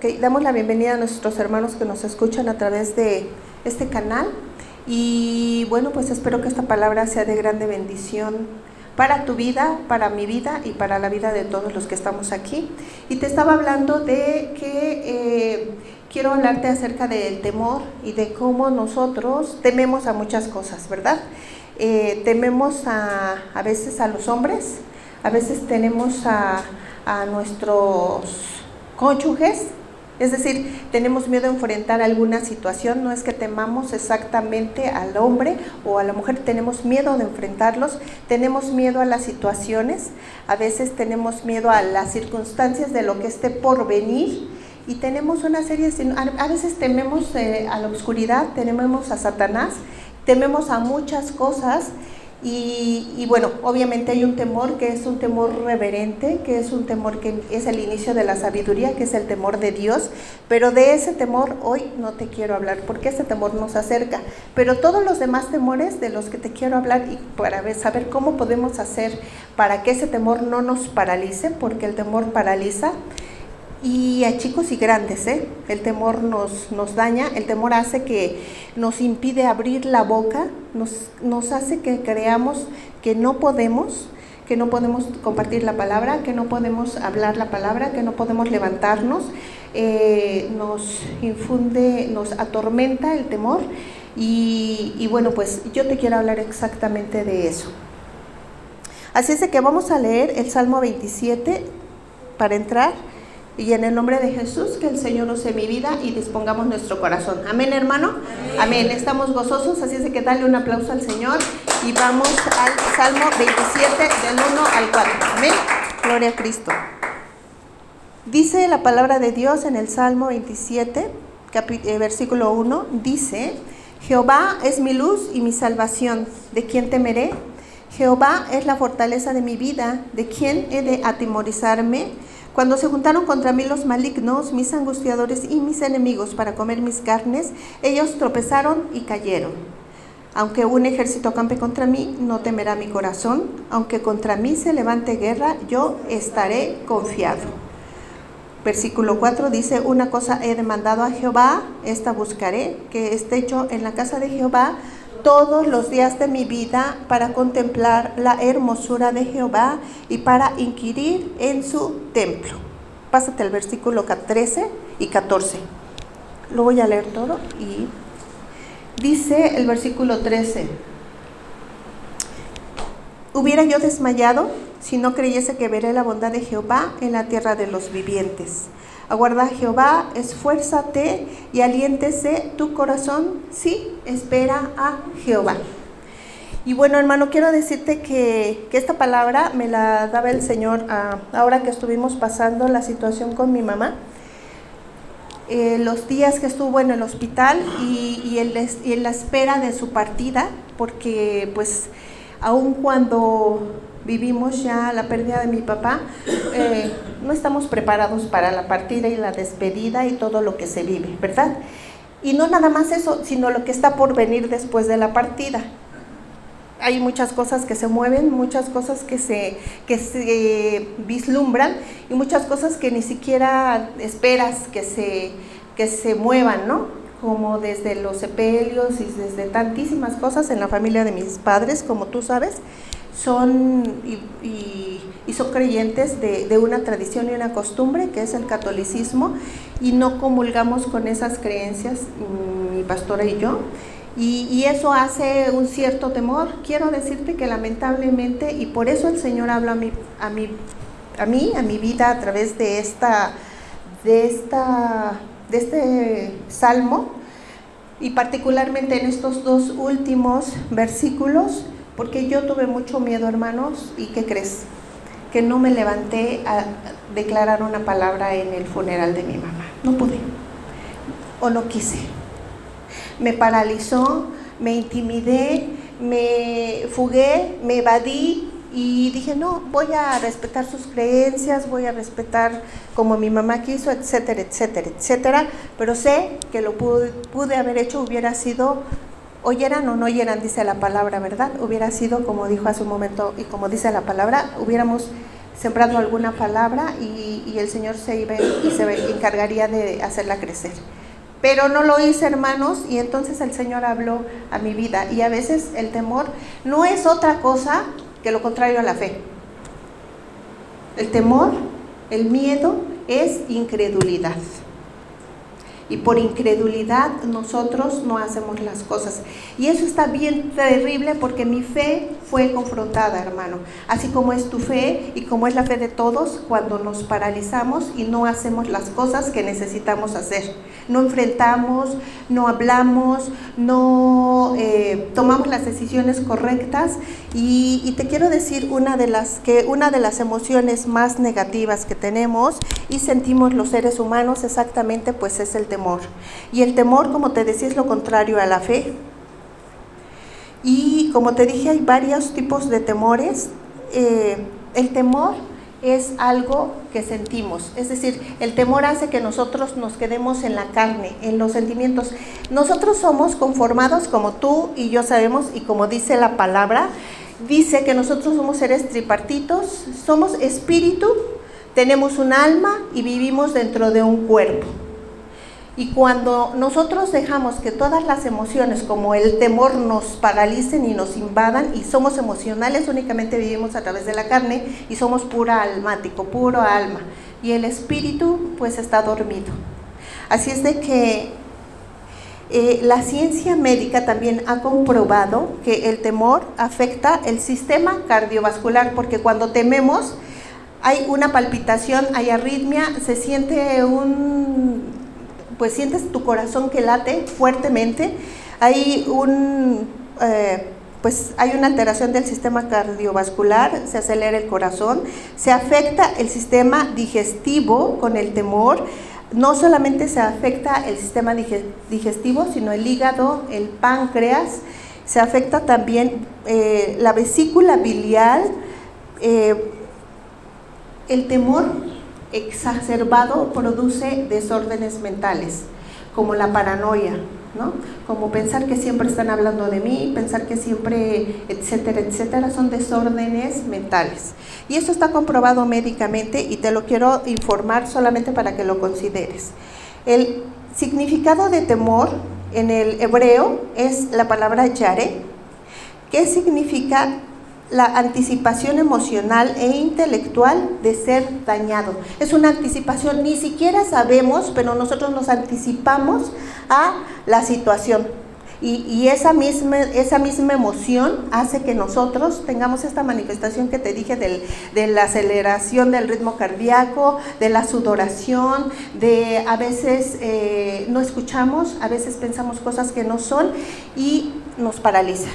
Ok, damos la bienvenida a nuestros hermanos que nos escuchan a través de este canal y bueno, pues espero que esta palabra sea de grande bendición para tu vida, para mi vida y para la vida de todos los que estamos aquí. Y te estaba hablando de que quiero hablarte acerca del temor y de cómo nosotros tememos a muchas cosas, ¿verdad? Tememos a veces a los hombres, a veces tenemos a nuestros cónyuges. Es decir, tenemos miedo a enfrentar alguna situación, no es que temamos exactamente al hombre o a la mujer, tenemos miedo de enfrentarlos, tenemos miedo a las situaciones, a veces tenemos miedo a las circunstancias de lo que esté por venir y tenemos una serie de... A veces tememos a la oscuridad, tememos a Satanás, tememos a muchas cosas. Y bueno, obviamente hay un temor que es un temor reverente, que es un temor que es el inicio de la sabiduría, que es el temor de Dios, pero de ese temor hoy no te quiero hablar, porque ese temor nos acerca, pero todos los demás temores de los que te quiero hablar y para saber cómo podemos hacer para que ese temor no nos paralice, porque el temor paraliza, y a chicos y grandes, el temor nos daña, el temor hace que nos impide abrir la boca, nos hace que creamos que no podemos compartir la palabra, que no podemos hablar la palabra, que no podemos levantarnos, nos infunde, nos atormenta el temor y bueno, pues yo te quiero hablar exactamente de eso. Así es de que vamos a leer el Salmo 27 para entrar. Y en el nombre de Jesús, que el Señor use mi vida y dispongamos nuestro corazón. Amén, hermano. Amén. Estamos gozosos, así es de que dale un aplauso al Señor y vamos al Salmo 27 del 1 al 4. Amén. Gloria a Cristo. Dice la palabra de Dios en el Salmo 27, versículo 1, dice: Jehová es mi luz y mi salvación, ¿de quién temeré? Jehová es la fortaleza de mi vida, ¿de quién he de atemorizarme? Cuando se juntaron contra mí los malignos, mis angustiadores y mis enemigos para comer mis carnes, ellos tropezaron y cayeron. Aunque un ejército acampe contra mí, no temerá mi corazón. Aunque contra mí se levante guerra, yo estaré confiado. Versículo 4 dice: una cosa he demandado a Jehová, esta buscaré, que esté yo en la casa de Jehová todos los días de mi vida, para contemplar la hermosura de Jehová y para inquirir en su templo. Pásate al versículo 13 y 14. Lo voy a leer todo y dice el versículo 13: hubiera yo desmayado si no creyese que veré la bondad de Jehová en la tierra de los vivientes. Aguarda a Jehová, esfuérzate y aliéntese tu corazón, sí, espera a Jehová. Y bueno, hermano, quiero decirte que esta palabra me la daba el Señor ahora que estuvimos pasando la situación con mi mamá. Los días que estuvo en el hospital y en la espera de su partida, porque pues aun cuando vivimos ya la pérdida de mi papá, no estamos preparados para la partida y la despedida y todo lo que se vive, ¿verdad? Y no nada más eso, sino lo que está por venir después de la partida. Hay muchas cosas que se mueven, muchas cosas que se vislumbran y muchas cosas que ni siquiera esperas que se muevan, ¿no? Como desde los sepelios y desde tantísimas cosas en la familia de mis padres, como tú sabes, son creyentes de una tradición y una costumbre que es el catolicismo, y no comulgamos con esas creencias, mi pastora y yo, y eso hace un cierto temor. Quiero decirte que lamentablemente, y por eso el Señor habla a mi vida a través de este salmo, y particularmente en estos dos últimos versículos, porque yo tuve mucho miedo, hermanos, ¿y qué crees? Que no me levanté a declarar una palabra en el funeral de mi mamá. No pude, o no quise. Me paralizó, me intimidé, me fugué, me evadí y dije, no, voy a respetar sus creencias, voy a respetar como mi mamá quiso, etcétera, etcétera, etcétera. Pero sé que lo pude haber hecho, hubiera sido... oyeran o no oyeran, dice la palabra, ¿verdad? Hubiera sido, como dijo hace un momento y como dice la palabra, hubiéramos sembrado alguna palabra y el Señor se encargaría de hacerla crecer. Pero no lo hice, hermanos, y entonces el Señor habló a mi vida. Y a veces el temor no es otra cosa que lo contrario a la fe. El temor, el miedo, es incredulidad. Y por incredulidad nosotros no hacemos las cosas. Y eso está bien terrible porque mi fe fue confrontada, hermano. Así como es tu fe y como es la fe de todos cuando nos paralizamos y no hacemos las cosas que necesitamos hacer. No enfrentamos, no hablamos, no tomamos las decisiones correctas. Y te quiero decir una de las emociones más negativas que tenemos y sentimos los seres humanos exactamente, pues es el temor. Y el temor, como te decía, es lo contrario a la fe. Y como te dije, hay varios tipos de temores. El temor es algo que sentimos, es decir, el temor hace que nosotros nos quedemos en la carne, en los sentimientos. Nosotros somos conformados, como tú y yo sabemos, y como dice la palabra, dice que nosotros somos seres tripartitos, somos espíritu, tenemos un alma y vivimos dentro de un cuerpo. Y cuando nosotros dejamos que todas las emociones como el temor nos paralicen y nos invadan y somos emocionales, únicamente vivimos a través de la carne y somos pura almático, puro alma. Y el espíritu pues está dormido. Así es de que la ciencia médica también ha comprobado que el temor afecta el sistema cardiovascular, porque cuando tememos hay una palpitación, hay arritmia, se siente pues sientes tu corazón que late fuertemente, hay hay una alteración del sistema cardiovascular, se acelera el corazón, se afecta el sistema digestivo con el temor. No solamente se afecta el sistema digestivo, sino el hígado, el páncreas, se afecta también la vesícula biliar. El temor exacerbado produce desórdenes mentales, como la paranoia, ¿no? Como pensar que siempre están hablando de mí, pensar que siempre, etcétera, etcétera, son desórdenes mentales. Y esto está comprobado médicamente y te lo quiero informar solamente para que lo consideres. El significado de temor en el hebreo es la palabra yare, que significa la anticipación emocional e intelectual de ser dañado. Es una anticipación, ni siquiera sabemos, pero nosotros nos anticipamos a la situación. Y esa misma emoción hace que nosotros tengamos esta manifestación que te dije de la aceleración del ritmo cardíaco, de la sudoración, de a veces no escuchamos, a veces pensamos cosas que no son y nos paraliza.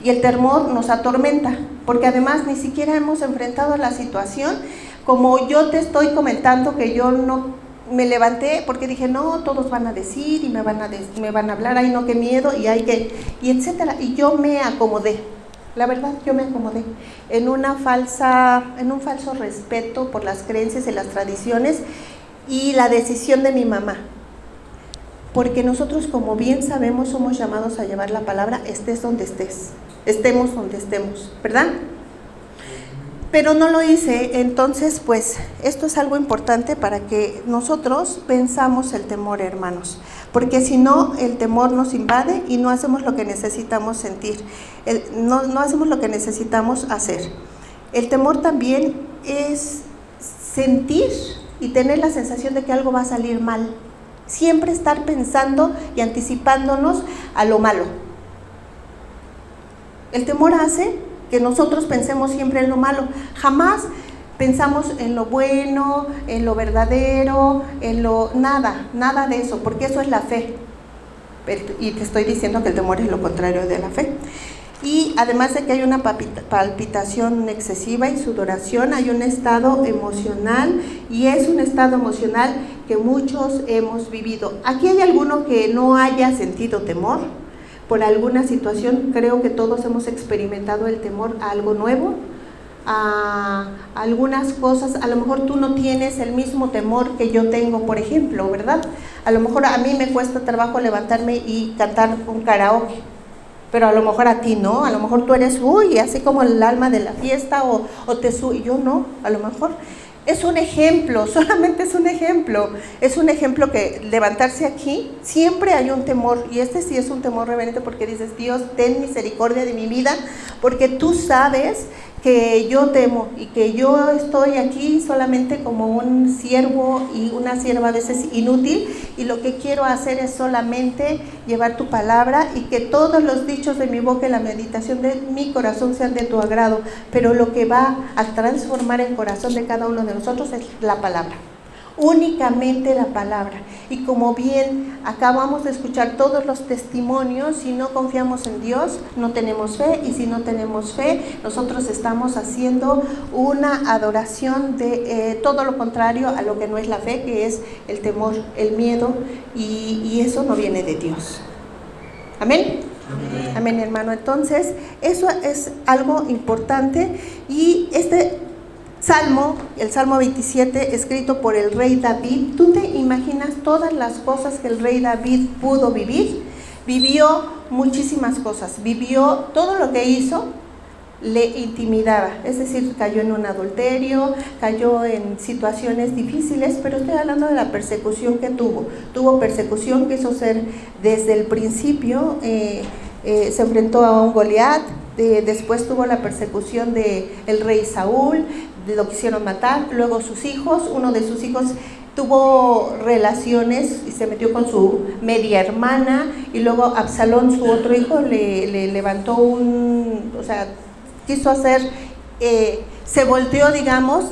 Y el temor nos atormenta, porque además ni siquiera hemos enfrentado la situación. Como yo te estoy comentando que yo no me levanté porque dije, no, todos van a decir y me van a hablar, ay no, qué miedo, y etcétera. Y yo me acomodé, la verdad, yo me acomodé en un falso respeto por las creencias y las tradiciones y la decisión de mi mamá. Porque nosotros, como bien sabemos, somos llamados a llevar la palabra, estés donde estés, estemos donde estemos, ¿verdad? Pero no lo hice. Entonces, pues, esto es algo importante para que nosotros venzamos el temor, hermanos, porque si no, el temor nos invade y no hacemos lo que necesitamos sentir, no hacemos lo que necesitamos hacer. El temor también es sentir y tener la sensación de que algo va a salir mal. Siempre estar pensando y anticipándonos a lo malo. El temor hace que nosotros pensemos siempre en lo malo. Jamás pensamos en lo bueno, en lo verdadero, nada de eso, porque eso es la fe. Y te estoy diciendo que el temor es lo contrario de la fe. Y además de que hay una palpitación excesiva y sudoración, hay un estado emocional, y es un estado emocional que muchos hemos vivido. Aquí hay alguno que no haya sentido temor por alguna situación. Creo que todos hemos experimentado el temor a algo nuevo, a algunas cosas. A lo mejor tú no tienes el mismo temor que yo tengo, por ejemplo, ¿verdad? A lo mejor a mí me cuesta trabajo levantarme y cantar un karaoke, pero a lo mejor a ti no, a lo mejor tú eres, así como el alma de la fiesta, y yo no, a lo mejor. Es un ejemplo, solamente es un ejemplo que levantarse aquí, siempre hay un temor, y este sí es un temor reverente porque dices, Dios, ten misericordia de mi vida, porque tú sabes que yo temo y que yo estoy aquí solamente como un siervo y una sierva a veces inútil, y lo que quiero hacer es solamente llevar tu palabra y que todos los dichos de mi boca y la meditación de mi corazón sean de tu agrado, pero lo que va a transformar el corazón de cada uno de nosotros es la palabra. Únicamente la palabra. Y como bien acabamos de escuchar todos los testimonios, si no confiamos en Dios, no tenemos fe, y si no tenemos fe, nosotros estamos haciendo una adoración de todo lo contrario a lo que no es la fe, que es el temor, el miedo, y eso no viene de Dios. Amén. Amén, amén, hermano. Entonces, eso es algo importante, y Salmo, el Salmo 27, escrito por el rey David. ¿Tú te imaginas todas las cosas que el rey David pudo vivir? Vivió muchísimas cosas, vivió todo lo que hizo, le intimidaba, es decir, cayó en un adulterio, cayó en situaciones difíciles, pero estoy hablando de la persecución que tuvo persecución, quiso ser desde el principio, se enfrentó a un Goliat, después tuvo la persecución del rey Saúl, lo quisieron matar, luego sus hijos, uno de sus hijos tuvo relaciones y se metió con su media hermana, y luego Absalón, su otro hijo, le levantó quiso hacer, se volteó, digamos,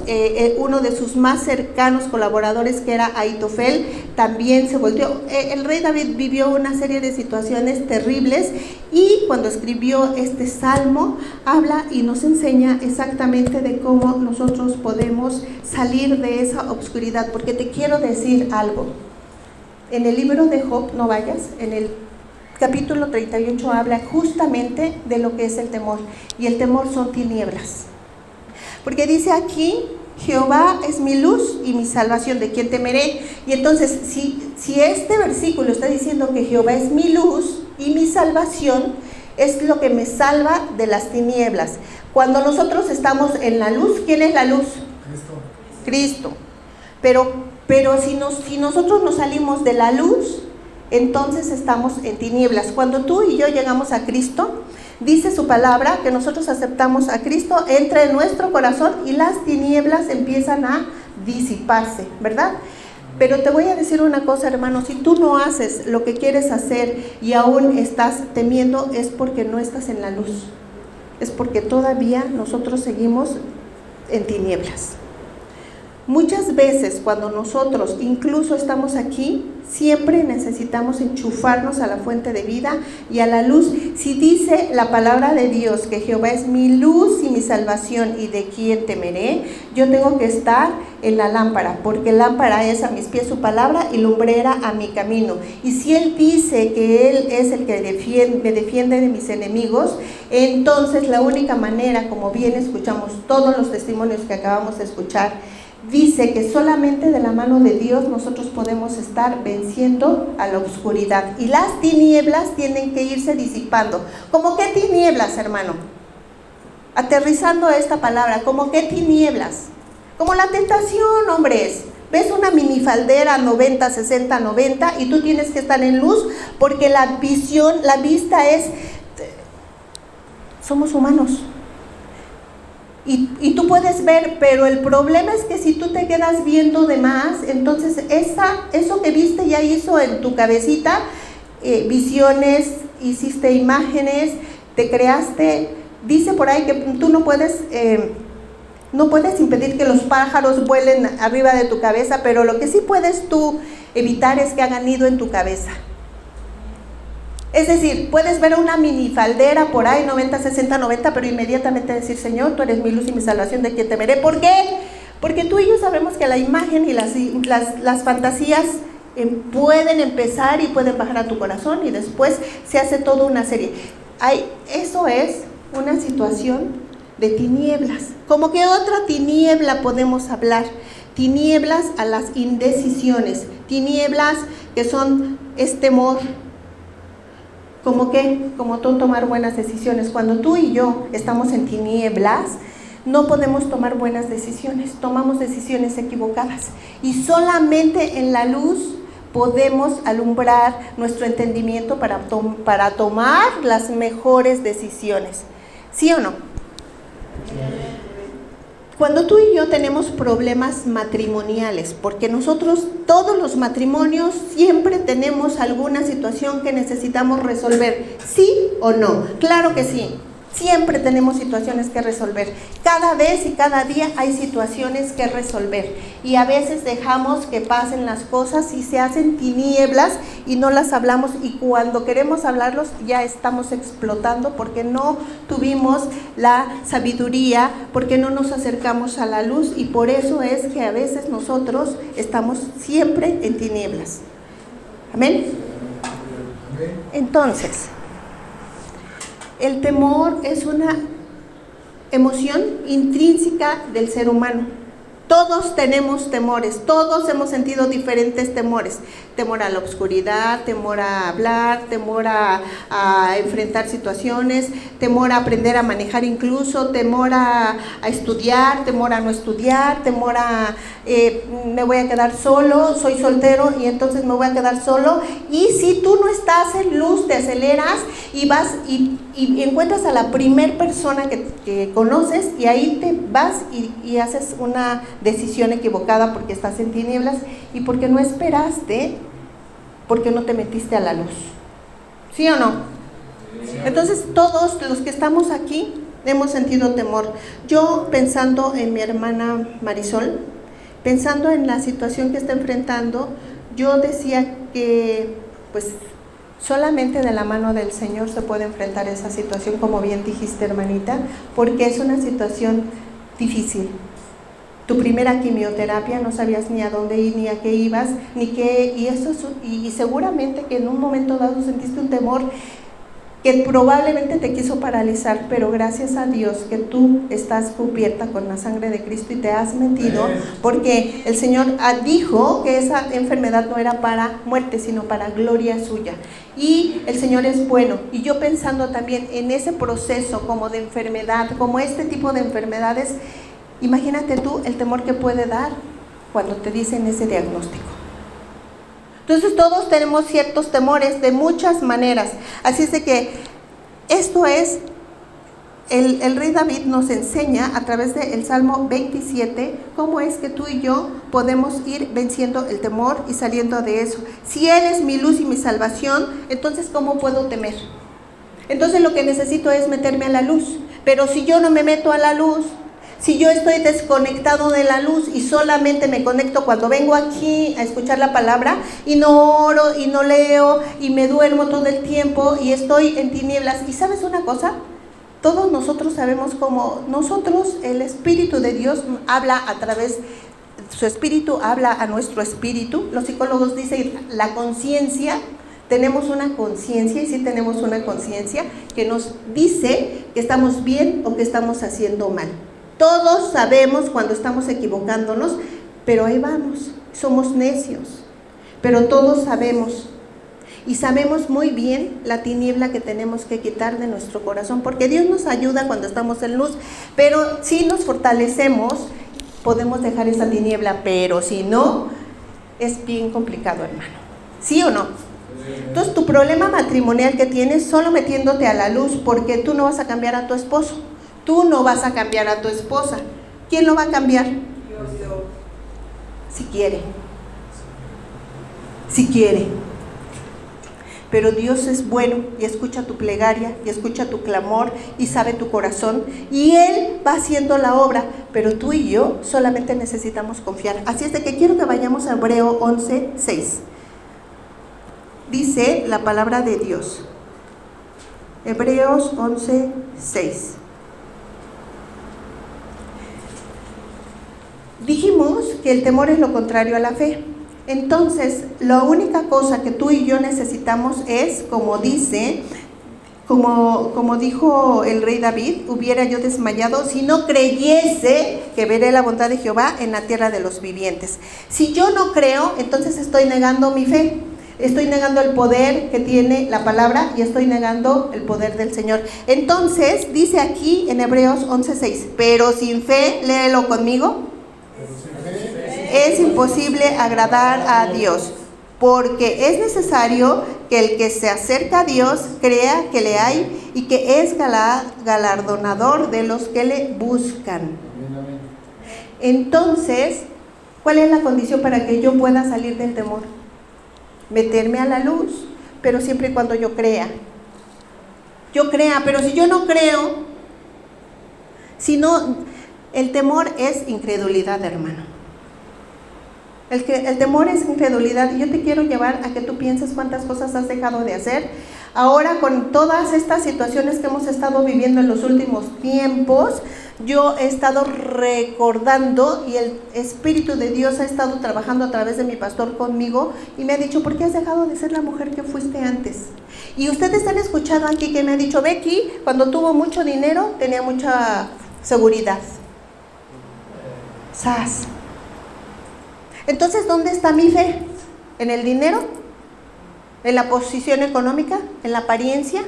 uno de sus más cercanos colaboradores, que era Ahitofel, también se volteó. El rey David vivió una serie de situaciones terribles, y cuando escribió este salmo, habla y nos enseña exactamente de cómo nosotros podemos salir de esa obscuridad. Porque te quiero decir algo, en el libro de Job, no vayas, en el capítulo 38 habla justamente de lo que es el temor, y el temor son tinieblas. Porque dice aquí, Jehová es mi luz y mi salvación, ¿de quién temeré? Y entonces, si este versículo está diciendo que Jehová es mi luz y mi salvación, es lo que me salva de las tinieblas. Cuando nosotros estamos en la luz, ¿quién es la luz? Cristo. Pero si nosotros nos salimos de la luz, entonces estamos en tinieblas. Cuando tú y yo llegamos a Cristo, dice su palabra que nosotros aceptamos a Cristo, entra en nuestro corazón y las tinieblas empiezan a disiparse, ¿verdad? Pero te voy a decir una cosa, hermano, si tú no haces lo que quieres hacer y aún estás temiendo, es porque no estás en la luz, es porque todavía nosotros seguimos en tinieblas. Muchas veces cuando nosotros incluso estamos aquí, siempre necesitamos enchufarnos a la fuente de vida y a la luz. Si dice la palabra de Dios que Jehová es mi luz y mi salvación, y de quién temeré, yo tengo que estar en la lámpara, porque lámpara es a mis pies su palabra y lumbrera a mi camino. Y si Él dice que Él es el que me defiende de mis enemigos, entonces la única manera, como bien escuchamos todos los testimonios que acabamos de escuchar, dice que solamente de la mano de Dios nosotros podemos estar venciendo a la oscuridad, y las tinieblas tienen que irse disipando. ¿Cómo qué tinieblas, hermano? Aterrizando esta palabra, ¿cómo qué tinieblas? Como la tentación, hombres. Ves una minifaldera 90, 60, 90 y tú tienes que estar en luz, porque la vista es, somos humanos. Y tú puedes ver, pero el problema es que si tú te quedas viendo de más, entonces eso que viste ya hizo en tu cabecita visiones, hiciste imágenes, te creaste. Dice por ahí que tú no puedes impedir que los pájaros vuelen arriba de tu cabeza, pero lo que sí puedes tú evitar es que hagan nido en tu cabeza. Es decir, puedes ver una minifaldera por ahí, 90, 60, 90, pero inmediatamente decir, Señor, tú eres mi luz y mi salvación, ¿de quién temeré? ¿Por qué? Porque tú y yo sabemos que la imagen y las fantasías pueden empezar y pueden bajar a tu corazón, y después se hace toda una serie. Eso es una situación de tinieblas. ¿Cómo que otra tiniebla podemos hablar? Tinieblas a las indecisiones, tinieblas que son temor. ¿Cómo qué? Como tú tomar buenas decisiones. Cuando tú y yo estamos en tinieblas, no podemos tomar buenas decisiones, tomamos decisiones equivocadas. Y solamente en la luz podemos alumbrar nuestro entendimiento para tomar las mejores decisiones. ¿Sí o no? Cuando tú y yo tenemos problemas matrimoniales, porque nosotros, todos los matrimonios, siempre tenemos alguna situación que necesitamos resolver, ¿sí o no? Claro que sí. Siempre tenemos situaciones que resolver. Cada vez y cada día hay situaciones que resolver. Y a veces dejamos que pasen las cosas y se hacen tinieblas y no las hablamos. Y cuando queremos hablarlos ya estamos explotando porque no tuvimos la sabiduría, porque no nos acercamos a la luz. Y por eso es que a veces nosotros estamos siempre en tinieblas. ¿Amén? Entonces, el temor es una emoción intrínseca del ser humano. Todos tenemos temores, todos hemos sentido diferentes temores. Temor a la oscuridad, temor a hablar, temor a enfrentar situaciones, temor a aprender a manejar incluso, temor a estudiar, temor a no estudiar, temor a me voy a quedar solo, soy soltero y entonces me voy a quedar solo. Y si tú no estás en luz, te aceleras y vas y encuentras a la primer persona que conoces y ahí te vas y haces una decisión equivocada porque estás en tinieblas y porque no esperaste, porque no te metiste a la luz. ¿Sí o no? Entonces todos los que estamos aquí hemos sentido temor. Yo pensando en mi hermana Marisol, pensando en la situación que está enfrentando, yo decía que pues solamente de la mano del Señor se puede enfrentar esa situación, como bien dijiste, hermanita, porque es una situación difícil. Tu primera quimioterapia, no sabías ni a dónde ir, ni a qué ibas, ni qué, y seguramente que en un momento dado sentiste un temor que probablemente te quiso paralizar, pero gracias a Dios que tú estás cubierta con la sangre de Cristo y te has metido, porque el Señor dijo que esa enfermedad no era para muerte, sino para gloria suya. Y el Señor es bueno. Y yo pensando también en ese proceso como de enfermedad, como este tipo de enfermedades, imagínate tú el temor que puede dar cuando te dicen ese diagnóstico. Entonces todos tenemos ciertos temores de muchas maneras. Así es de que esto es, el rey David nos enseña a través del Salmo 27 cómo es que tú y yo podemos ir venciendo el temor y saliendo de eso. Si Él es mi luz y mi salvación, entonces ¿cómo puedo temer? Entonces lo que necesito es meterme a la luz. Pero si yo no me meto a la luz, si yo estoy desconectado de la luz y solamente me conecto cuando vengo aquí a escuchar la palabra y no oro y no leo y me duermo todo el tiempo y estoy en tinieblas. ¿Y sabes una cosa? Todos nosotros sabemos cómo nosotros, el Espíritu de Dios habla a través, su Espíritu habla a nuestro espíritu. Los psicólogos dicen la conciencia. Tenemos una conciencia, y sí tenemos una conciencia que nos dice que estamos bien o que estamos haciendo mal. Todos sabemos cuando estamos equivocándonos, pero ahí vamos, somos necios, pero todos sabemos y sabemos muy bien la tiniebla que tenemos que quitar de nuestro corazón, porque Dios nos ayuda cuando estamos en luz, pero si nos fortalecemos, podemos dejar esa tiniebla, pero si no, es bien complicado, hermano. ¿Sí o no? Entonces tu problema matrimonial que tienes, solo metiéndote a la luz, porque tú no vas a cambiar a tu esposo. Tú no vas a cambiar a tu esposa. ¿Quién lo va a cambiar? Dios. Si quiere. Si quiere. Pero Dios es bueno y escucha tu plegaria y escucha tu clamor y sabe tu corazón y Él va haciendo la obra, pero tú y yo solamente necesitamos confiar. Así es de que quiero que vayamos a Hebreos 11:6. Dice la palabra de Dios. Hebreos 11:6. Dijimos que el temor es lo contrario a la fe. Entonces, la única cosa que tú y yo necesitamos es, como dijo el rey David, hubiera yo desmayado si no creyese que veré la bondad de Jehová en la tierra de los vivientes. Si yo no creo, entonces estoy negando mi fe. estoy negando el poder que tiene la palabra y estoy negando el poder del Señor. Entonces, dice aquí en Hebreos 11:6, pero sin fe, léelo conmigo, es imposible agradar a Dios, porque es necesario que el que se acerca a Dios crea que le hay y que es galardonador de los que le buscan. Entonces, ¿cuál es la condición para que yo pueda salir del temor? Meterme a la luz, pero siempre y cuando yo crea. Pero si yo no creo, si no, el temor es incredulidad, hermano. El temor es incredulidad, y yo te quiero llevar a que tú pienses cuántas cosas has dejado de hacer. Ahora, con todas estas situaciones que hemos estado viviendo en los últimos tiempos, yo he estado recordando, y el Espíritu de Dios ha estado trabajando a través de mi pastor conmigo, y me ha dicho, ¿por qué has dejado de ser la mujer que fuiste antes? Y ustedes han escuchado aquí que me ha dicho, Becky, cuando tuvo mucho dinero, tenía mucha seguridad. ¡Sas! Entonces, ¿dónde está mi fe? ¿En el dinero? ¿En la posición económica? ¿En la apariencia?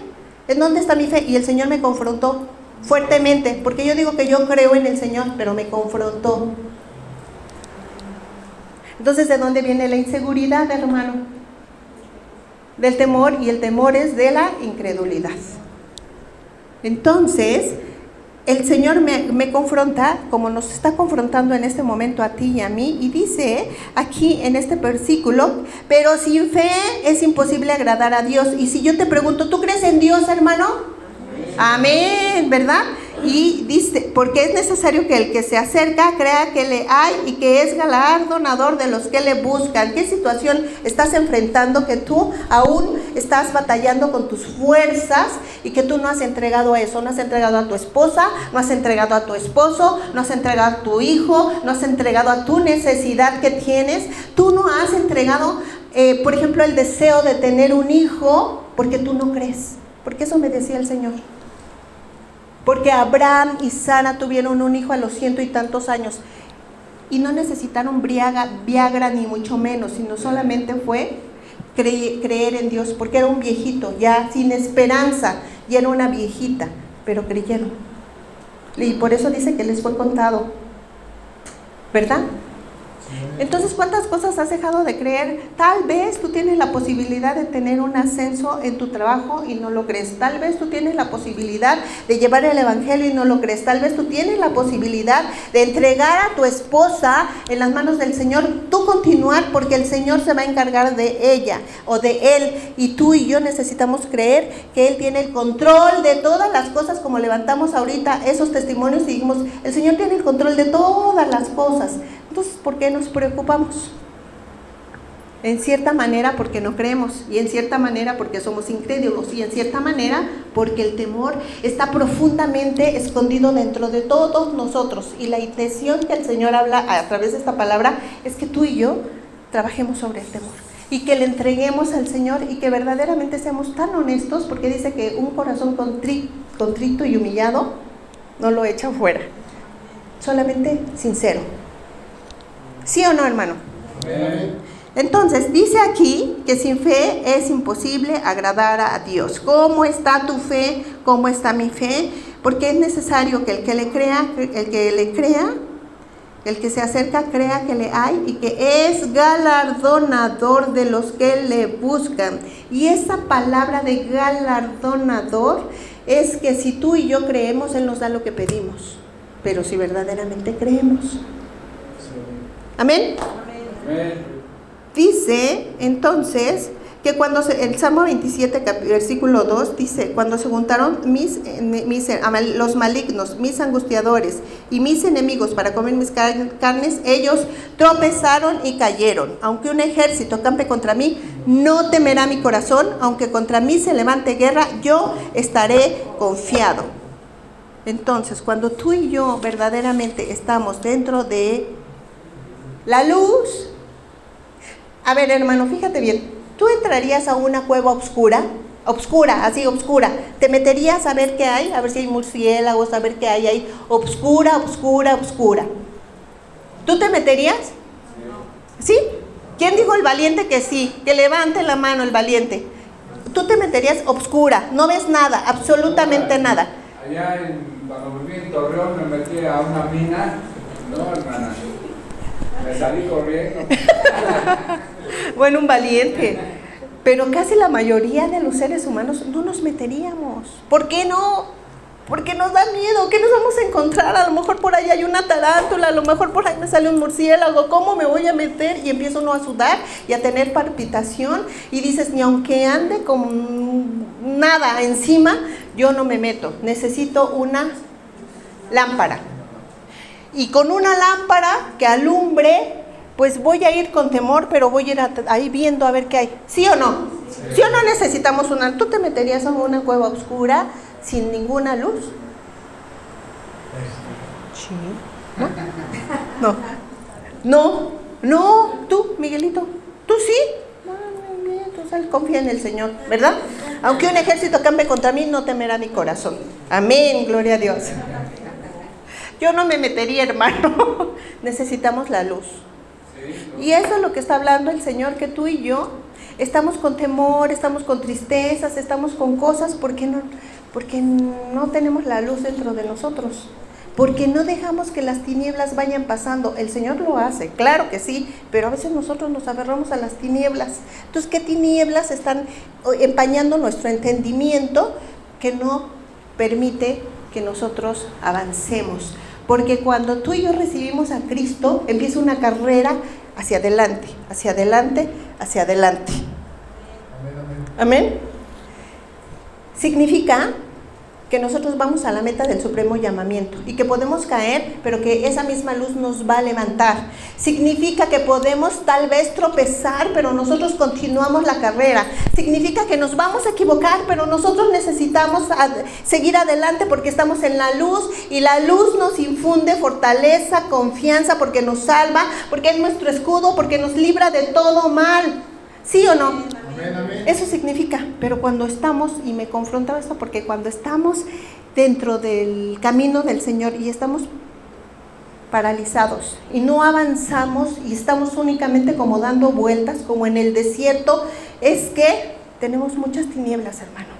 ¿En dónde está mi fe? Y el Señor me confrontó fuertemente, porque yo digo que yo creo en el Señor, pero me confrontó. Entonces, ¿de dónde viene la inseguridad, hermano? Del temor, y el temor es de la incredulidad. Entonces, el Señor me confronta, como nos está confrontando en este momento a ti y a mí, y dice aquí en este versículo, pero sin fe es imposible agradar a Dios. Y si yo te pregunto, ¿tú crees en Dios, hermano? Amén, ¿verdad? Y dice, porque es necesario que el que se acerca crea que le hay y que es galardonador de los que le buscan. ¿Qué situación estás enfrentando que tú aún estás batallando con tus fuerzas y que tú no has entregado eso? No has entregado a tu esposa, no has entregado a tu esposo, no has entregado a tu hijo, no has entregado a tu necesidad que tienes. Tú no has entregado, por ejemplo, el deseo de tener un hijo porque tú no crees. Porque eso me decía el Señor. Porque Abraham y Sara tuvieron un hijo a los 100 y tantos años y no necesitaron Viagra ni mucho menos, sino solamente fue creer en Dios, porque era un viejito ya sin esperanza, y era una viejita, pero creyeron. Y por eso dice que les fue contado, ¿verdad? Entonces, ¿cuántas cosas has dejado de creer? Tal vez tú tienes la posibilidad de tener un ascenso en tu trabajo y no lo crees. Tal vez tú tienes la posibilidad de llevar el evangelio y no lo crees. Tal vez tú tienes la posibilidad de entregar a tu esposa en las manos del Señor. Tú continuar, porque el Señor se va a encargar de ella o de él. Y tú y yo necesitamos creer que Él tiene el control de todas las cosas, como levantamos ahorita esos testimonios y dijimos, el Señor tiene el control de todas las cosas. Entonces, ¿por qué nos preocupamos? En cierta manera porque no creemos, y en cierta manera porque somos incrédulos, y en cierta manera porque el temor está profundamente escondido dentro de todos nosotros. Y la intención que el Señor habla a través de esta palabra es que tú y yo trabajemos sobre el temor, y que le entreguemos al Señor, y que verdaderamente seamos tan honestos, porque dice que un corazón contrito y humillado no lo echa fuera, solamente sincero. ¿Sí o no, hermano? Amén. Entonces, dice aquí que sin fe es imposible agradar a Dios. ¿Cómo está tu fe? ¿Cómo está mi fe? Porque es necesario que el que se acerca crea que le hay y que es galardonador de los que le buscan. Y esa palabra de galardonador es que si tú y yo creemos, Él nos da lo que pedimos. Pero si verdaderamente creemos. Amén. Amén. Dice entonces que cuando el Salmo 27, versículo 2, dice, cuando se juntaron los malignos, mis angustiadores y mis enemigos para comer mis carnes, ellos tropezaron y cayeron. Aunque un ejército campe contra mí, no temerá mi corazón. Aunque contra mí se levante guerra, yo estaré confiado. Entonces, cuando tú y yo verdaderamente estamos dentro de la luz, a ver, hermano, fíjate bien, ¿tú entrarías a una cueva oscura, así oscura? ¿Te meterías a ver qué hay? A ver si hay murciélagos, a ver qué hay ahí, oscura. ¿Tú te meterías? ¿Sí? ¿Quién dijo el valiente que sí? Que levante la mano el valiente. Tú te meterías obscura, no ves nada, absolutamente nada. Allá cuando viví en Torreón me metí a una mina, no hermana, me salí corriendo. Bueno, un valiente. Pero casi la mayoría de los seres humanos no nos meteríamos. ¿Por qué no? Porque nos da miedo. ¿Qué nos vamos a encontrar? A lo mejor por ahí hay una tarántula, a lo mejor por ahí me sale un murciélago. ¿Cómo me voy a meter? Y empieza uno a sudar y a tener palpitación. Y dices, ni aunque ande con nada encima, yo no me meto. Necesito una lámpara. Y con una lámpara que alumbre, pues voy a ir con temor, pero voy a ir ahí viendo a ver qué hay. ¿Sí o no? ¿Sí o no necesitamos una? ¿Tú te meterías en una cueva oscura sin ninguna luz? Sí. ¿No? No. No. ¿Tú, Miguelito? ¿Tú sí? Muy bien, tú confía en el Señor, ¿verdad? Aunque un ejército campe contra mí, no temerá mi corazón. Amén, gloria a Dios. Yo no me metería, hermano. Necesitamos la luz. Y eso es lo que está hablando el Señor, que tú y yo estamos con temor, estamos con tristezas, estamos con cosas porque no tenemos la luz dentro de nosotros, porque no dejamos que las tinieblas vayan pasando. El Señor lo hace, claro que sí, pero a veces nosotros nos aferramos a las tinieblas. Entonces, ¿qué tinieblas están empañando nuestro entendimiento que no permite que nosotros avancemos? Porque cuando tú y yo recibimos a Cristo, empieza una carrera hacia adelante, hacia adelante, hacia adelante. Amén. Significa que nosotros vamos a la meta del supremo llamamiento y que podemos caer, pero que esa misma luz nos va a levantar. Significa que podemos tal vez tropezar, pero nosotros continuamos la carrera. Significa que nos vamos a equivocar, pero nosotros necesitamos seguir adelante porque estamos en la luz, y la luz nos infunde fortaleza, confianza, porque nos salva, porque es nuestro escudo, porque nos libra de todo mal. ¿Sí o no? Amén, amén. Eso significa, pero cuando estamos, y me confrontaba esto, porque cuando estamos dentro del camino del Señor y estamos paralizados y no avanzamos y estamos únicamente como dando vueltas, como en el desierto, es que tenemos muchas tinieblas, hermano.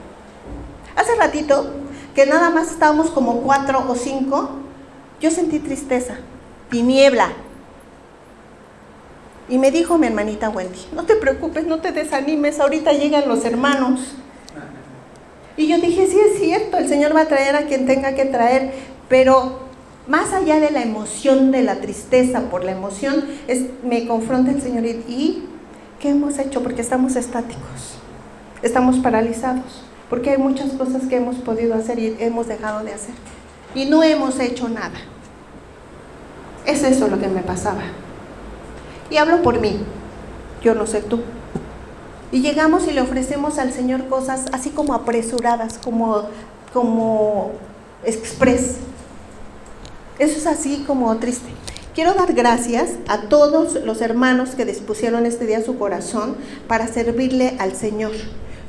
Hace ratito, que nada más estábamos como 4 o 5, yo sentí tristeza, tiniebla. Y me dijo mi hermanita Wendy, no te preocupes, no te desanimes, ahorita llegan los hermanos. Y yo dije, sí es cierto, el Señor va a traer a quien tenga que traer, pero más allá de la emoción, de la tristeza por la emoción, me confronta el Señor y ¿qué hemos hecho? Porque estamos estáticos, estamos paralizados, porque hay muchas cosas que hemos podido hacer y hemos dejado de hacer, y no hemos hecho nada. Es eso lo que me pasaba. Y hablo por mí, yo no sé tú. Y llegamos y le ofrecemos al Señor cosas así como apresuradas, como express. Eso es así como triste. Quiero dar gracias a todos los hermanos que dispusieron este día su corazón para servirle al Señor,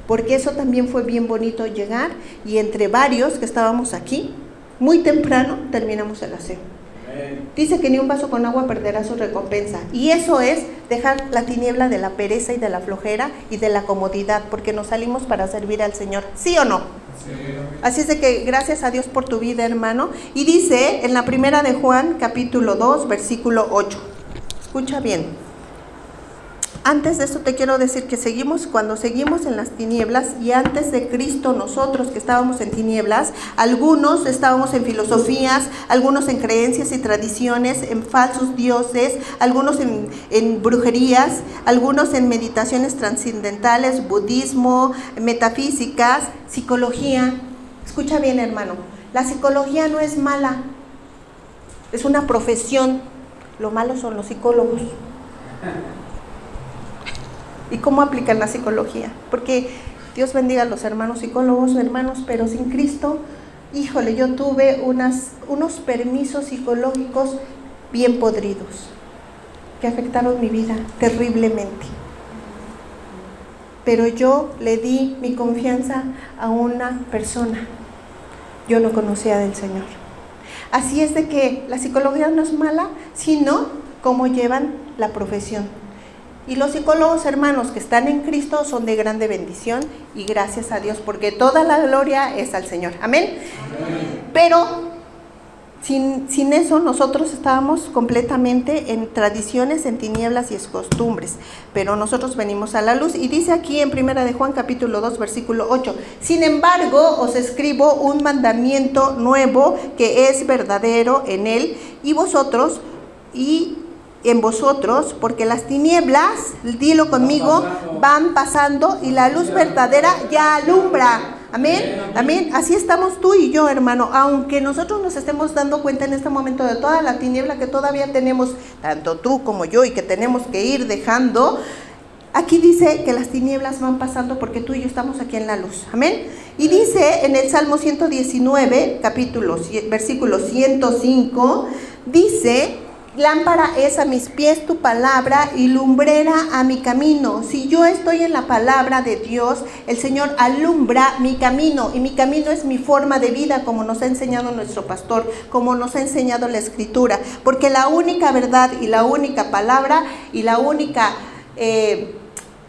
porque eso también fue bien bonito llegar, y entre varios que estábamos aquí, muy temprano terminamos el aseo. Dice que ni un vaso con agua perderá su recompensa, y eso es dejar la tiniebla de la pereza y de la flojera y de la comodidad, porque nos salimos para servir al Señor, ¿sí o no? Sí. Así es de que gracias a Dios por tu vida, hermano. Y dice en la primera de Juan, capítulo 2, versículo 8, escucha bien. Antes de eso te quiero decir que cuando seguimos en las tinieblas, y antes de Cristo nosotros que estábamos en tinieblas, algunos estábamos en filosofías, algunos en creencias y tradiciones, en falsos dioses, algunos en brujerías, algunos en meditaciones trascendentales, budismo, metafísicas, psicología. Escucha bien, hermano, la psicología no es mala, es una profesión. Lo malo son los psicólogos. ¿Y cómo aplican la psicología? Porque Dios bendiga a los hermanos psicólogos, hermanos, pero sin Cristo, híjole, yo tuve unos permisos psicológicos bien podridos, que afectaron mi vida terriblemente. Pero yo le di mi confianza a una persona, yo no conocía del Señor. Así es de que la psicología no es mala, sino cómo llevan la profesión. Y los psicólogos hermanos que están en Cristo son de grande bendición y gracias a Dios, porque toda la gloria es al Señor. Amén. Amén. Pero sin eso nosotros estábamos completamente en tradiciones, en tinieblas y en costumbres, pero nosotros venimos a la luz. Y dice aquí en 1 de Juan capítulo 2 versículo 8: sin embargo os escribo un mandamiento nuevo que es verdadero en él y en vosotros, porque las tinieblas, dilo conmigo, van pasando y la luz verdadera ya alumbra. Amén, amén. Así estamos tú y yo, hermano, aunque nosotros nos estemos dando cuenta en este momento de toda la tiniebla que todavía tenemos, tanto tú como yo, y que tenemos que ir dejando. Aquí dice que las tinieblas van pasando porque tú y yo estamos aquí en la luz. Amén. Y dice en el Salmo 119, versículo 105, dice: lámpara es a mis pies tu palabra y lumbrera a mi camino. Si yo estoy en la palabra de Dios, el Señor alumbra mi camino, y mi camino es mi forma de vida, como nos ha enseñado nuestro pastor, como nos ha enseñado la Escritura, porque la única verdad y la única palabra y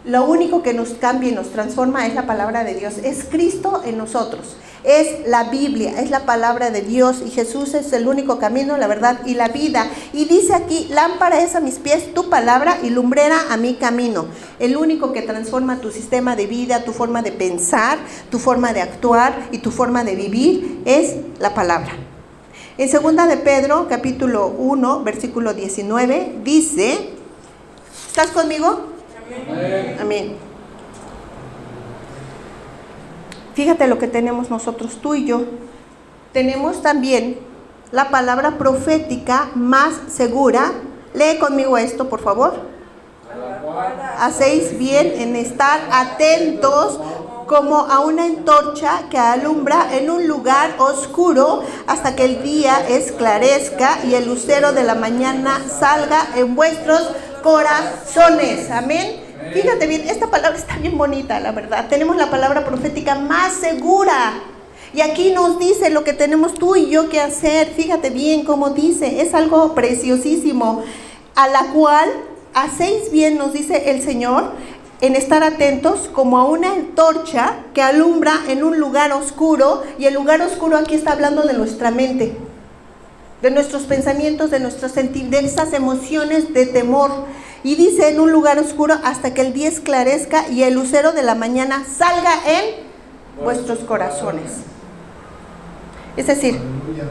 lo único que nos cambia y nos transforma es la palabra de Dios, es Cristo en nosotros. Es la Biblia, es la palabra de Dios, y Jesús es el único camino, la verdad y la vida. Y dice aquí: lámpara es a mis pies tu palabra y lumbrera a mi camino. El único que transforma tu sistema de vida, tu forma de pensar, tu forma de actuar y tu forma de vivir es la palabra. En 2 de Pedro capítulo 1 versículo 19 dice: ¿estás conmigo? Amén. Amén. Fíjate lo que tenemos nosotros, tú y yo. Tenemos también la palabra profética más segura. Lee conmigo esto, por favor. Hacéis bien en estar atentos como a una antorcha que alumbra en un lugar oscuro hasta que el día esclarezca y el lucero de la mañana salga en vuestros corazones. Amén. Fíjate bien, esta palabra está bien bonita, la verdad. Tenemos la palabra profética más segura. Y aquí nos dice lo que tenemos tú y yo que hacer. Fíjate bien cómo dice, es algo preciosísimo. A la cual hacéis bien, nos dice el Señor, en estar atentos como a una antorcha que alumbra en un lugar oscuro. Y el lugar oscuro aquí está hablando de nuestra mente, de nuestros pensamientos, de nuestros sentimientos, de esas emociones de temor. Y dice: en un lugar oscuro hasta que el día esclarezca y el lucero de la mañana salga en vuestros corazones. Es decir,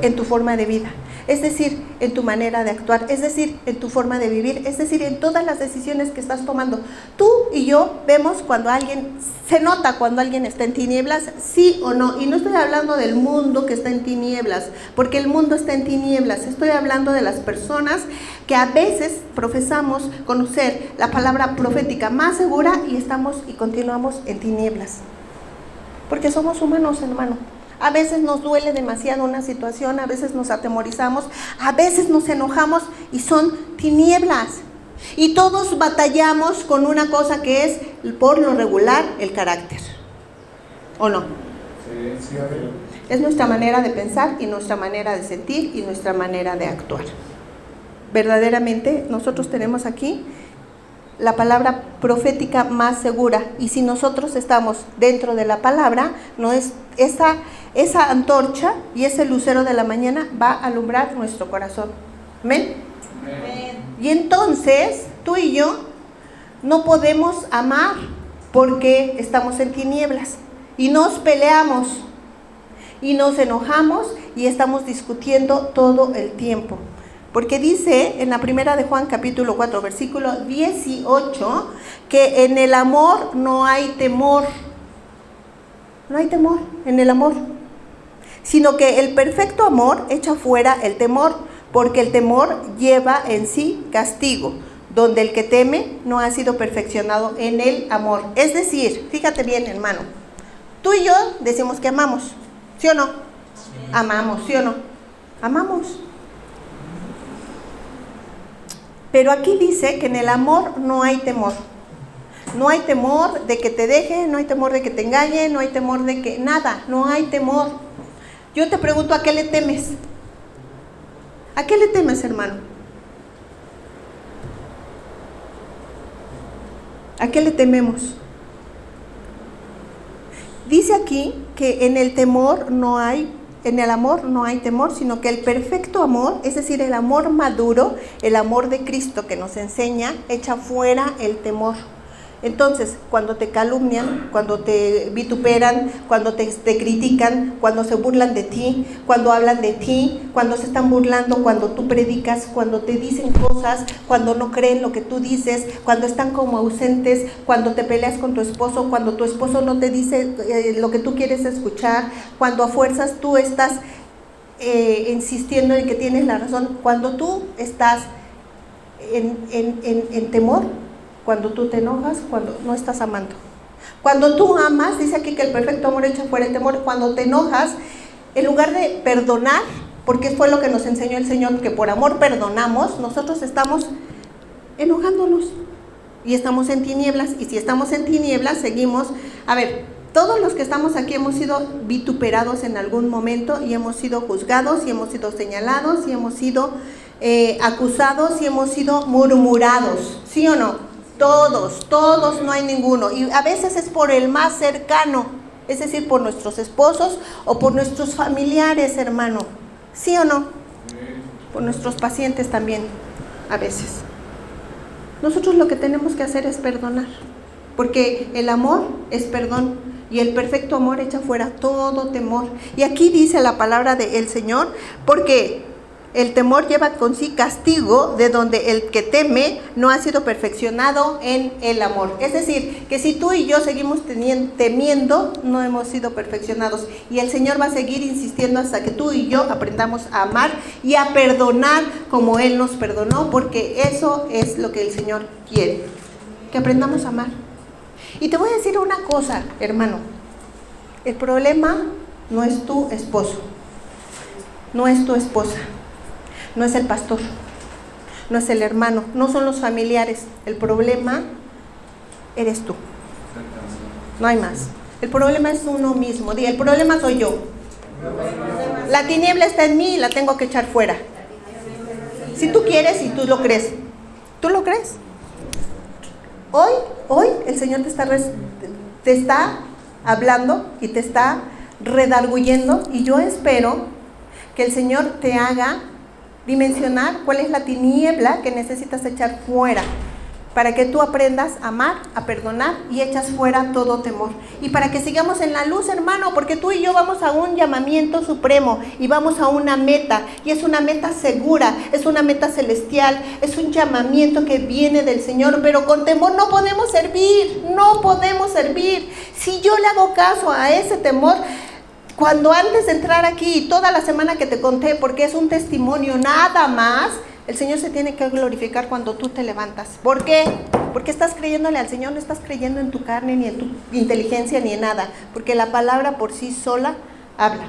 en tu forma de vida, es decir, en tu manera de actuar, es decir, en tu forma de vivir, es decir, en todas las decisiones que estás tomando. Tú y yo vemos cuando alguien, se nota cuando alguien está en tinieblas, sí o no. Y no estoy hablando del mundo que está en tinieblas, porque el mundo está en tinieblas. Estoy hablando de las personas que a veces profesamos conocer la palabra profética más segura y continuamos en tinieblas. Porque somos humanos, hermano. A veces nos duele demasiado una situación, a veces nos atemorizamos, a veces nos enojamos y son tinieblas. Y todos batallamos con una cosa que es, por lo regular, el carácter. ¿O no? Sí. Es nuestra manera de pensar y nuestra manera de sentir y nuestra manera de actuar. Verdaderamente, nosotros tenemos aquí la palabra profética más segura, y si nosotros estamos dentro de la palabra, no es esa antorcha y ese lucero de la mañana va a alumbrar nuestro corazón. ¿Amén? Amén. Y entonces tú y yo no podemos amar porque estamos en tinieblas y nos peleamos y nos enojamos y estamos discutiendo todo el tiempo. Porque dice en la 1 de Juan capítulo 4 versículo 18 que en el amor no hay temor. No hay temor en el amor, sino que el perfecto amor echa fuera el temor, porque el temor lleva en sí castigo, donde el que teme no ha sido perfeccionado en el amor. Es decir, fíjate bien, hermano, tú y yo decimos que amamos, ¿sí o no? Amamos, ¿sí o no? Amamos. Pero aquí dice que en el amor no hay temor. No hay temor de que te deje, no hay temor de que te engañe, no hay temor de que nada, no hay temor. Yo te pregunto, ¿a qué le temes? ¿A qué le temes, hermano? ¿A qué le tememos? Dice aquí que en el amor no hay temor, sino que el perfecto amor, es decir, el amor maduro, el amor de Cristo que nos enseña, echa fuera el temor. Entonces, cuando te calumnian, cuando te vituperan, cuando te critican, cuando se burlan de ti, cuando hablan de ti, cuando se están burlando, cuando tú predicas, cuando te dicen cosas, cuando no creen lo que tú dices, cuando están como ausentes, cuando te peleas con tu esposo, cuando tu esposo no te dice lo que tú quieres escuchar, cuando a fuerzas tú estás insistiendo en que tienes la razón, cuando tú estás en temor, cuando tú te enojas, cuando no estás amando. Cuando tú amas, dice aquí que el perfecto amor echa fuera el temor. Cuando te enojas, en lugar de perdonar, porque fue lo que nos enseñó el Señor, que por amor perdonamos, nosotros estamos enojándonos y estamos en tinieblas. Y si estamos en tinieblas, seguimos. A ver, todos los que estamos aquí hemos sido vituperados en algún momento y hemos sido juzgados y hemos sido señalados y hemos sido acusados y hemos sido murmurados, ¿sí o no? Todos, no hay ninguno. Y a veces es por el más cercano, es decir, por nuestros esposos o por nuestros familiares, hermano. ¿Sí o no? Por nuestros pacientes también, a veces. Nosotros lo que tenemos que hacer es perdonar, porque el amor es perdón y el perfecto amor echa fuera todo temor. Y aquí dice la palabra del Señor, porque el temor lleva con sí castigo, de donde el que teme no ha sido perfeccionado en el amor. Es decir, que si tú y yo seguimos temiendo, no hemos sido perfeccionados. Y el Señor va a seguir insistiendo hasta que tú y yo aprendamos a amar y a perdonar como Él nos perdonó, porque eso es lo que el Señor quiere, que aprendamos a amar. Y te voy a decir una cosa, hermano, el problema no es tu esposo, no es tu esposa, no es el pastor, no es el hermano, no son los familiares. El problema eres tú. No hay más. El problema es uno mismo. El problema soy yo. La tiniebla está en mí y la tengo que echar fuera. Si tú quieres y tú lo crees. ¿Tú lo crees? Hoy el Señor te está hablando y te está redarguyendo, y yo espero que el Señor te haga dimensionar cuál es la tiniebla que necesitas echar fuera, para que tú aprendas a amar, a perdonar y echas fuera todo temor. Y para que sigamos en la luz, hermano, porque tú y yo vamos a un llamamiento supremo y vamos a una meta, y es una meta segura, es una meta celestial, es un llamamiento que viene del Señor, pero con temor no podemos servir, no podemos servir. Si yo le hago caso a ese temor, cuando antes de entrar aquí, toda la semana que te conté, porque es un testimonio nada más, el Señor se tiene que glorificar cuando tú te levantas. ¿Por qué? Porque estás creyéndole al Señor, no estás creyendo en tu carne, ni en tu inteligencia, ni en nada. Porque la palabra por sí sola habla.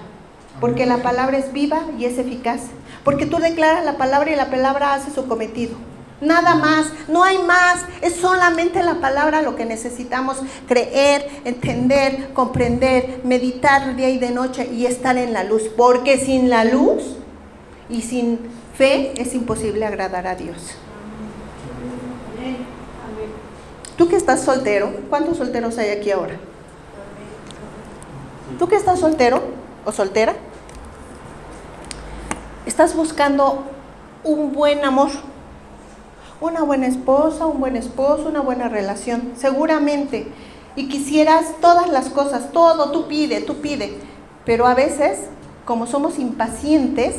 Porque la palabra es viva y es eficaz. Porque tú declaras la palabra y la palabra hace su cometido. Nada más, no hay más, es solamente la palabra lo que necesitamos creer, entender, comprender, meditar día y de noche y estar en la luz, porque sin la luz y sin fe es imposible agradar a Dios. Tú que estás soltero, ¿cuántos solteros hay aquí ahora? Tú que estás soltero o soltera, estás buscando un buen amor, una buena esposa, un buen esposo, una buena relación, seguramente, y quisieras todas las cosas, todo, tú pide, pero a veces, como somos impacientes,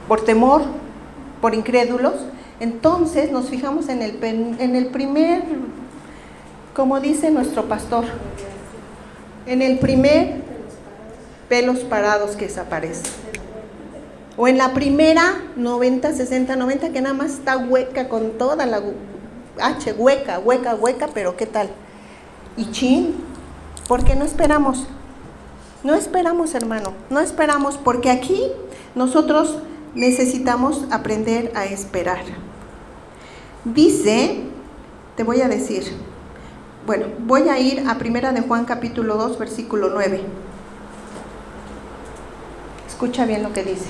por temor, por incrédulos, entonces nos fijamos en el primer, como dice nuestro pastor, en el primer pelos parados que desaparece. O en la primera 90, 60, 90 que nada más está hueca con toda la H, hueca, pero ¿qué tal? Y chin, ¿por qué no esperamos? No esperamos, hermano, no esperamos, porque aquí nosotros necesitamos aprender a esperar. Dice, te voy a decir, bueno, voy a ir a 1 de Juan capítulo 2, versículo 9. Escucha bien lo que dice.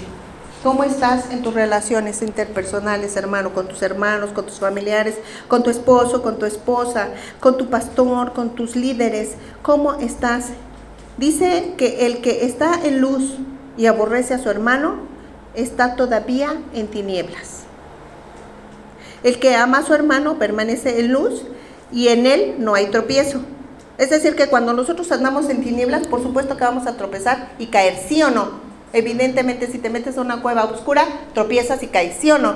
¿Cómo estás en tus relaciones interpersonales, hermano? Con tus hermanos, con tus familiares, con tu esposo, con tu esposa, con tu pastor, con tus líderes. ¿Cómo estás? Dice que el que está en luz y aborrece a su hermano, está todavía en tinieblas. El que ama a su hermano permanece en luz y en él no hay tropiezo. Es decir, que cuando nosotros andamos en tinieblas, por supuesto que vamos a tropezar y caer, ¿sí o no? Evidentemente, si te metes a una cueva oscura, tropiezas y caes, ¿sí o no?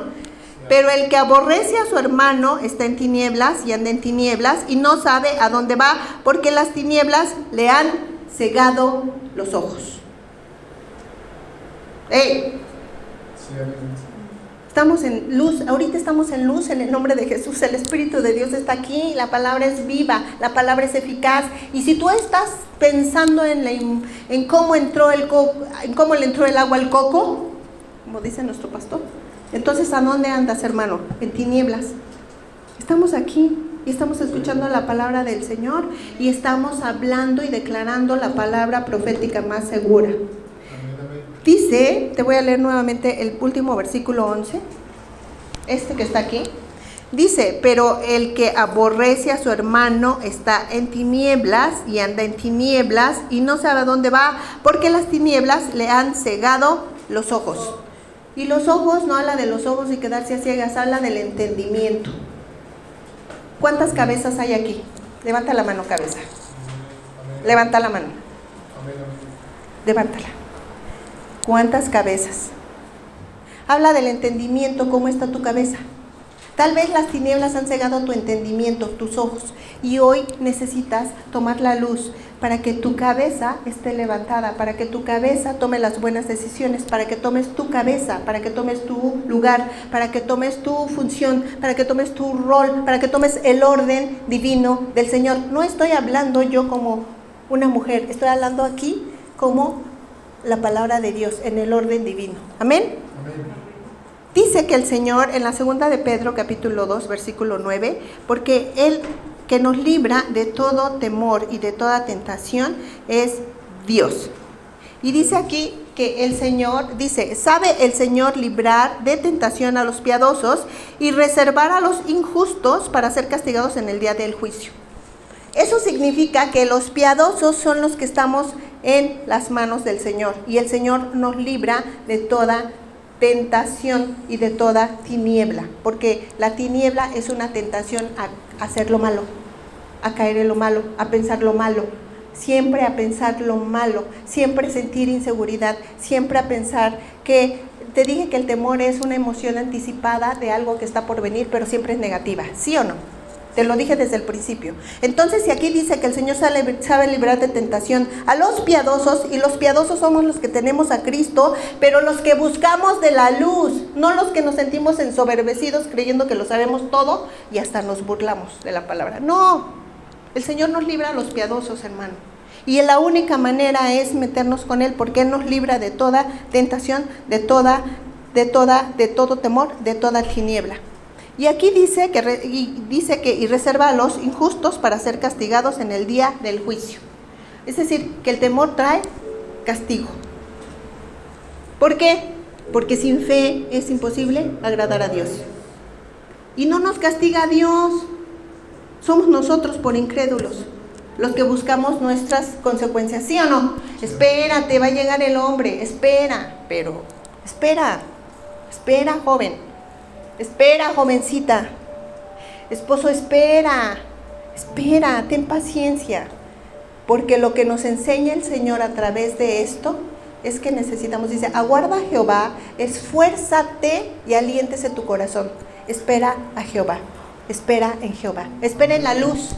Pero el que aborrece a su hermano está en tinieblas y anda en tinieblas y no sabe a dónde va, porque las tinieblas le han cegado los ojos. Estamos en luz, ahorita estamos en luz en el nombre de Jesús. El Espíritu de Dios está aquí, la palabra es viva, la palabra es eficaz. Y si tú estás pensando en cómo entró en cómo le entró el agua al coco, como dice nuestro pastor, entonces ¿a dónde andas, hermano? En tinieblas. Estamos aquí y estamos escuchando la palabra del Señor y estamos hablando y declarando la palabra profética más segura. Dice, te voy a leer nuevamente el último versículo 11, que está aquí. Dice, pero el que aborrece a su hermano está en tinieblas y anda en tinieblas y no sabe a dónde va, porque las tinieblas le han cegado los ojos. Y los ojos no habla de los ojos y quedarse a ciegas, habla del entendimiento. ¿Cuántas cabezas hay aquí? Levanta la mano, cabeza. Levanta la mano. Levántala. ¿Cuántas cabezas? Habla del entendimiento, ¿cómo está tu cabeza? Tal vez las tinieblas han cegado tu entendimiento, tus ojos, y hoy necesitas tomar la luz para que tu cabeza esté levantada, para que tu cabeza tome las buenas decisiones, para que tomes tu cabeza, para que tomes tu lugar, para que tomes tu función, para que tomes tu rol, para que tomes el orden divino del Señor. No estoy hablando yo como una mujer, estoy hablando aquí como la palabra de Dios en el orden divino. Amén. Amén. Dice que el Señor en la segunda de Pedro capítulo 2 versículo 9, porque Él que nos libra de todo temor y de toda tentación es Dios. Y dice aquí que el Señor, dice, sabe el Señor librar de tentación a los piadosos y reservar a los injustos para ser castigados en el día del juicio. Eso significa que los piadosos son los que estamos en las manos del Señor y el Señor nos libra de toda tentación y de toda tiniebla, porque la tiniebla es una tentación a hacer lo malo, a caer en lo malo, a pensar lo malo, siempre a pensar lo malo, siempre sentir inseguridad, siempre a pensar que, te dije que el temor es una emoción anticipada de algo que está por venir, pero siempre es negativa, ¿sí o no? Te lo dije desde el principio. Entonces, si aquí dice que el Señor sabe librar de tentación a los piadosos, y los piadosos somos los que tenemos a Cristo, pero los que buscamos de la luz, no los que nos sentimos ensoberbecidos creyendo que lo sabemos todo y hasta nos burlamos de la palabra. No, el Señor nos libra a los piadosos, hermano. Y la única manera es meternos con Él, porque Él nos libra de toda tentación, de todo temor, de toda tiniebla. Y aquí dice que reserva a los injustos para ser castigados en el día del juicio. Es decir, que el temor trae castigo. ¿Por qué? Porque sin fe es imposible agradar a Dios. Y no nos castiga Dios, somos nosotros por incrédulos los que buscamos nuestras consecuencias, ¿sí o no? Espérate, va a llegar el hombre, espera, joven. Espera, jovencita. Esposo, espera, ten paciencia. Porque lo que nos enseña el Señor a través de esto es que necesitamos, dice, aguarda a Jehová, esfuérzate y aliéntese tu corazón. Espera a Jehová, espera en Jehová, espera en la luz.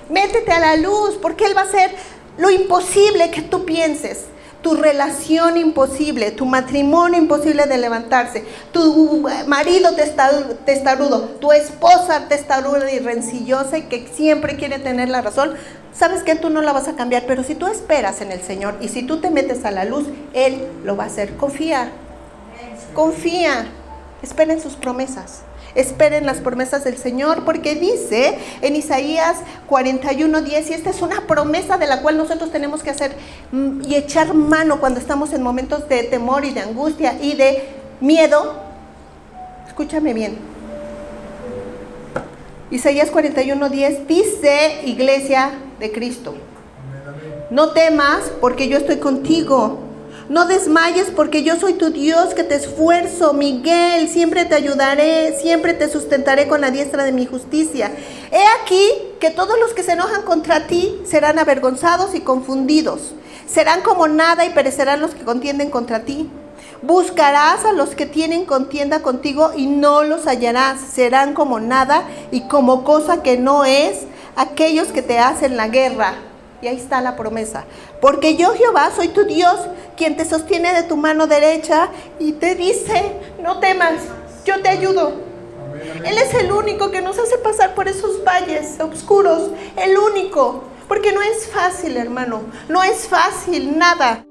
Métete a la luz, porque Él va a hacer lo imposible que tú pienses. Tu relación imposible, tu matrimonio imposible de levantarse, tu marido testarudo, tu esposa testaruda y rencillosa y que siempre quiere tener la razón, sabes que tú no la vas a cambiar, pero si tú esperas en el Señor y si tú te metes a la luz, Él lo va a hacer. Confía, espera en sus promesas. Esperen las promesas del Señor, porque dice en Isaías 41:10, y esta es una promesa de la cual nosotros tenemos que hacer y echar mano cuando estamos en momentos de temor y de angustia y de miedo. Escúchame bien. Isaías 41:10 dice, iglesia de Cristo, no temas porque yo estoy contigo. No desmayes porque yo soy tu Dios que te esfuerzo, Miguel, siempre te ayudaré, siempre te sustentaré con la diestra de mi justicia. He aquí que todos los que se enojan contra ti serán avergonzados y confundidos. Serán como nada y perecerán los que contienden contra ti. Buscarás a los que tienen contienda contigo y no los hallarás. Serán como nada y como cosa que no es aquellos que te hacen la guerra. Y ahí está la promesa. Porque yo, Jehová, soy tu Dios, quien te sostiene de tu mano derecha y te dice, no temas, yo te ayudo. Él es el único que nos hace pasar por esos valles oscuros. El único. Porque no es fácil, hermano. No es fácil, nada.